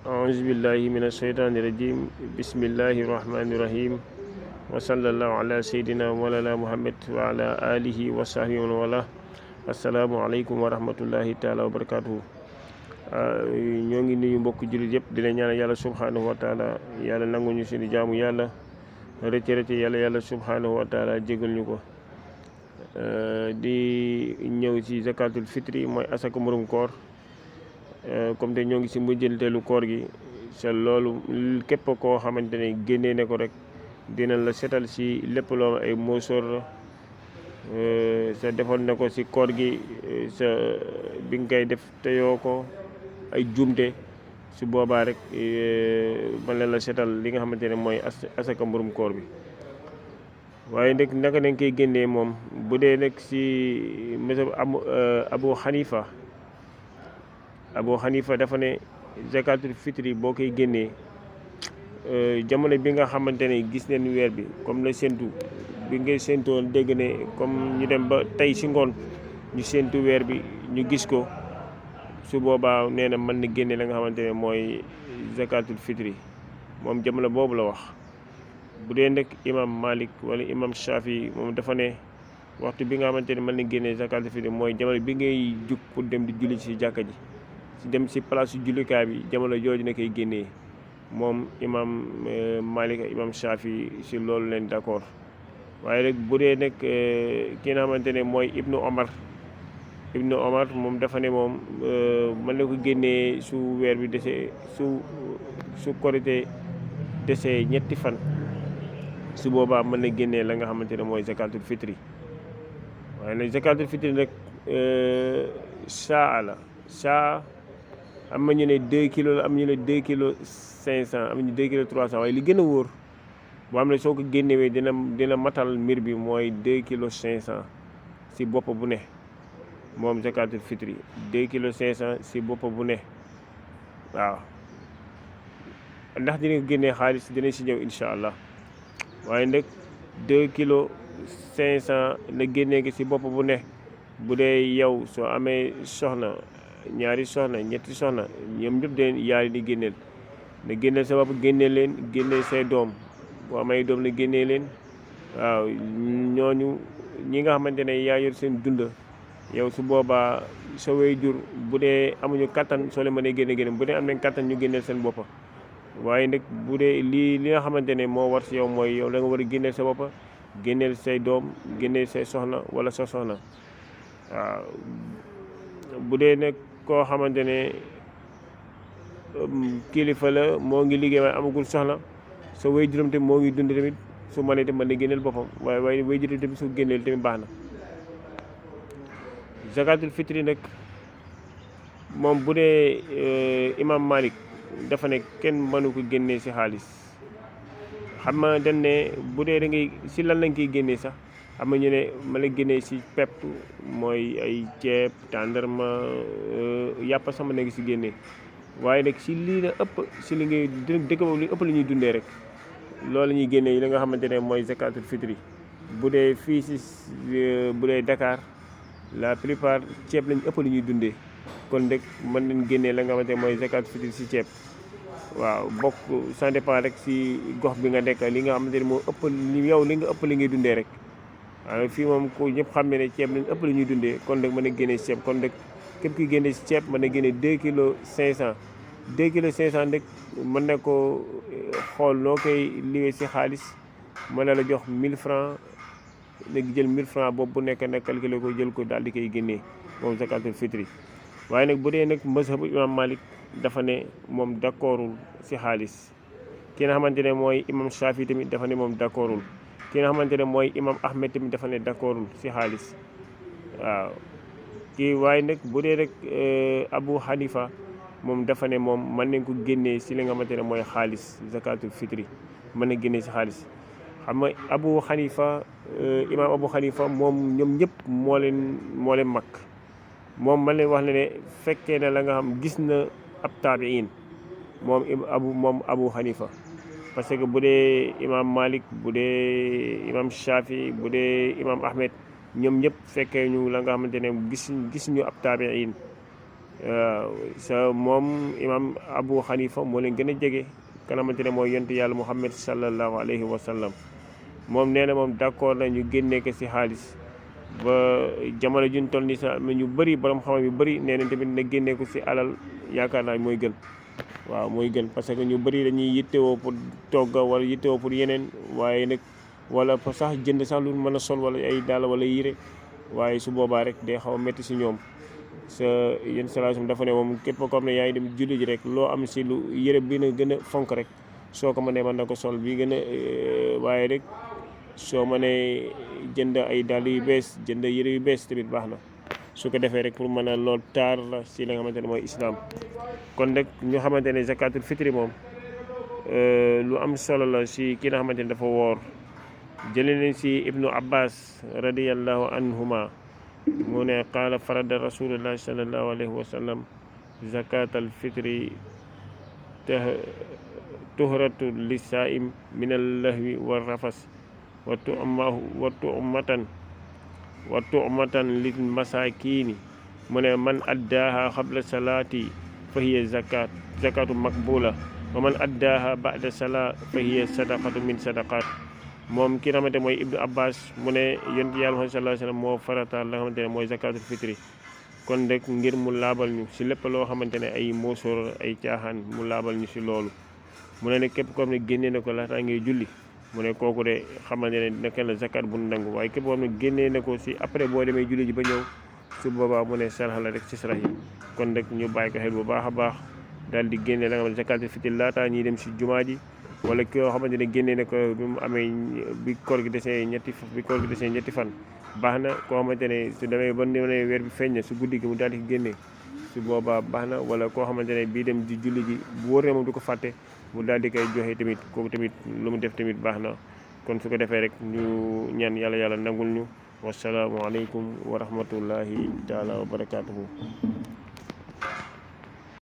أعوذ بالله من الشيطان الرجيم بسم الله الرحمن الرحيم وصلى الله على سيدنا مولانا محمد وعلى آله وصحبه ومن والاه assalaamu aleykum wa rahmatullahi taala wa barakatuhu ñoo ngi nuyu mbokk jullit yëpp di leen ñaanal yàlla subhanahu wa taala yàlla nanguñu suñu jaamu yàlla rëcc yàlla subhanahu wa taala jégal ñu ko di ñëw ci zakatul fitri mooy asaka murum koor comme te ñoo ngi ci mujjanteelu koor gi sa loolu képp koo xamante ne génnee ne ko rek dina la setal ci lépp loo ay moosóor sa defoon na ko ci koor gi sa bi nga koy def teyoo ko ay jumte su boobaa rek mën na la setal li nga xamante ne mooy asaka mburum koor bi. waaye nag naka nañ koy génnee moom bu dee nag ci mazhab Abu Hanifa dafa ne zakatul fitri boo koy génnee jamono bi nga xamante ne gis nañ weer bi comme la séntu bi ngay séntoon dégg ne comme ñu dem ba tey ci ngoon ñu séntu weer bi ñu gis ko su boobaa nee na mën na génne la nga xamante ne mooy zakatul fitri moom jamono boobu la wax. bu dee nag imam Malik wala imam Shafi moom dafa ne waxtu bi nga xamante ne mën na génne zakatul fitri mooy jamono bi ngay jug pour dem di julli ci jàkka ji ci dem ci place jullikaay bi jamono jooju na koy génnee moom imam Malik ak imam Shafi ci loolu leen d'accord. waaye rek bu dee nag ki nga xamante ne mooy Ibnu Omar moom dafa ne moom mën na ko génnee su weer bi desee su korité desee ñetti fan su boobaa mën na génnee la nga xamante ne mooy zakatul fitri. waaye nag zakatul fitri nag saa am na ñu ne 2 kilos la am ñu ne 2 kilos 500 am ñu 2 kilos 300 waaye li gën a wóor boo xam ne soo ko génnewee dina matal mbir bi mooy 2 kilos 500 ci bopp bu ne moom zakatul fitri 2 kilos 500 ci bopp bu ne waaw. ndax dina ko génnee xaalis dina ci ñëw incha allah waaye nag 2 kilos 500 la génnee ko ci bopp bu ne bu dee yow soo amee soxna ñaari soxna ñetti soxna ñoom ñëpp de yaay di génneel na génneel sa bopp génneel leen génneel say doom boo amee doom la génnee leen waaw ñooñu ñi nga xamante ne yaa yor seen dund yow su boobaa sa waajur bu dee amuñu kattan soo leen mënee génne bu dee am nañ kattan ñu génneel seen bopp. waaye nag bu dee li nga xamante ne moo war ci yow mooy yow da nga war a génneel sa bopp génneel say doom génneel say soxna wala sa soxna waaw. bu dee nag koo xamante ne kilifa la moo ngi liggéey waaye amagul soxna sa waajuram tamit moo ngi dund tamit su mënee tamit mën na génneel boppam waaye waajuram tamit su génneel tamit baax na. zakatul fitri nag moom bu dee imam Malik dafa ne kenn mënu ko génnee ci xaalis. xam nga dañ ne bu dee da ngay ci lan lañ koy génnee sax am na ñu ne mën na génnee ci pepp mooy ay ceeb tàndarma yàpp sama na ngi ci génnee waaye nag ci lii la ëpp ci li ngay dëkk boobu li ëpp li ñuy dundee rek loolu la ñuy génnee yi la nga xamante ne mooy zakatul fitri. bu dee fii ci bu dee Dakar la plupart ceeb lañu ëpp li ñuy dundee kon rek mën nañ génnee la nga xamante ne mooy zakatul fitri ci ceeb. waaw bokk ça dépend rek ci gox bi nga nekk li nga xamante ne moo ëpp yow li nga ëpp li ngay dundee rek. waaw fii moom ku ñëpp xam ne ceeb lañ ëpp li ñuy dundee kon rek mën a génnee ceeb kon rek képp ki génne ci ceeb mën na génne 2 kilos 500 2 kilos 500 rek mën na ko xool noo koy liwee ci xaalis mën na la jox 1000 francs léegi jël 1000 francs boobu bu nekk nag calculer ko jël ko daal di koy génnee moom zakatul fitri. waaye nag bu dee nag mazhabu imam Malik dafa ne moom d'accordul ci xaalis. ki nga xamante ne mooy imam Shafi tamit dafa ne moom d'accordul. ki nga xamante ne mooy imam Ahmed tamit dafa ne d'accordul ci xaalis waaw. kii waaye nag bu dee rek Abu Hanifa moom dafa ne moom mën nañ ko génnee ci li nga xamante ne mooy xaalis zakatul fitri mën na génnee ci xaalis. xam nga Abu Hanifa imam Abu Hanifa moom ñoom ñëpp moo leen mag moom man leen wax ne fekkee na la nga xam gis na ab taabiin moom Abu Hanifa. parce que bu dee imam Malik bu dee imam Shafi bu dee imam Ahmed ñoom ñëpp fekkee ñu la nga xamante ne gis ñu ab taabiin sa moom imam Abu Hanifa moo leen gën a jege ka xamante ne mooy yonent yàlla Muhammad sallallahu alayhi wa sallam moom nee na moom d'accord na ñu génnee ko si xaalis ba jamono juñ toll ni sa ñu bëri borom xam-xam yu bëri nee nañ tamit na génnee ko si alal yaakaar naa mooy gën. waaw mooy gën parce que ñu bëri dañuy yittewoo pour togga wala yittewoo pour yeneen waaye nag wala sax jënd sax lu mën a sol wala ay dàll wala yére waaye su boobaa rek day xaw a métti si ñoom sa yenn salaasum dafa ne moom képp koo xam ne yaa ngi dem julli ji rek loo am si lu yére bi na gën a fonk rek soo ko mënee mën na ko sol bi gën a waaye rek soo mënee jënd ay dàll yu bees jënd yére yu bees tamit baax na su ko defee rek pour mën a lool taar la si la nga xamante ne mooy islam. kon nag ñu xamante ne zakatul fitri moom lu am solo la si ki nga xamante ne dafa woor jëlee nañ si ibnu abbas radiyallahu anhuma mu ne qaala farada rasulullahi sallallahu alayhi wa sallam zakatal fitri tuhratu lisaim min allahwi wa rafas wa tu'matan lil masakini mu ne man addaaha qabla salaati fa hiya zakatu makbula wa man addaaha ba'da salaa fa hiya sadaqatu min sadaqat moom ki nga xamante mooy ibnu abbas mu ne yonent yàlla Muhammad sallallahu alayhi wa sallam moo farataal la nga xamante ne mooy zakatul fitri kon rek ngir mu laabal ñu si lépp loo xamante ne ay moosóor ay caaxaan mu laabal ñu si loolu mu ne képp koo xam ne génnee na ko laataa ngay julli mu ne kooku de xamante ne naka la zakat bu nangu waaye képp koo xam ne génnee na ko si après boo demee julli ji ba ñëw su boobaa mu ne sarax la rek ci sarax yi kon rek ñu bàyyi ko xel bu baax a baax daal di génne la nga xam ne zakatul fitri laataa ñuy dem si jumaa ji wala ki yoo xamante ne génnee na ko bi mu amee bi koor gi desee ñetti fan baax na koo xamante ne su demee ba ne weer bi feeñ na su guddi gi mu daal di génnee su boobaa baax na wala koo xamante ne bii dem di julli ji bu wóor ne moom du ko fàtte mu daal di koy joxe tamit kooku tamit lu mu def tamit baax na kon su ko defee rek ñu ñaan yàlla nangul ñu wasalaamualeykum wa rahmatullahi taala wa barakaatuhu